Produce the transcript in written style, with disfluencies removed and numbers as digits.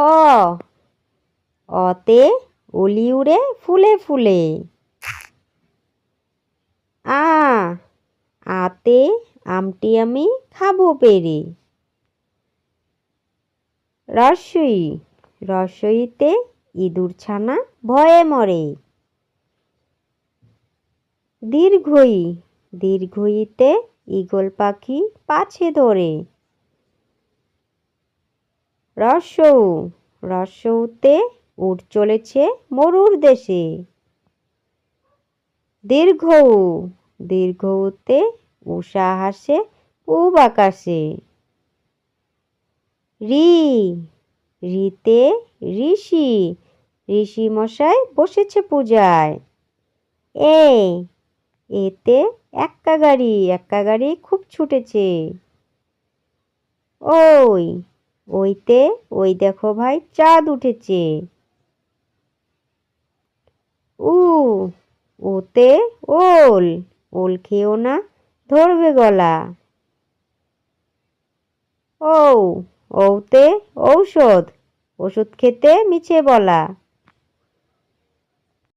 অ, অতে অলি উড়ে ফুলে ফুলে। আ, আতে আমটি আমি খাবো পেরে। রস্বই, রস্বইতে ইঁদুর ছানা ভয়ে মরে। দীর্ঘই, দীর্ঘইতে ঈগল পাখি পাছে ধরে। রস্যৌ, রস্যৌতে উট চলেছে মরুর দেশে। দীর্ঘৌ, দীর্ঘৌতে উষা হাসে পূব আকাশে। রি, রিতে ঋষি, ঋষি মশাই বসেছে পূজায়। এ, এতে এক্কা গাড়ি, এক্কা গাড়ি খুব ছুটেছে। ওই, ওইতে ওই দেখো ভাই চাঁদ উঠেছে। উ, উতে ওল, ওল খেও না ধরবে গলা। ঔ, ঔতে ঔষধ, ওষুধ খেতে মিছে বলা।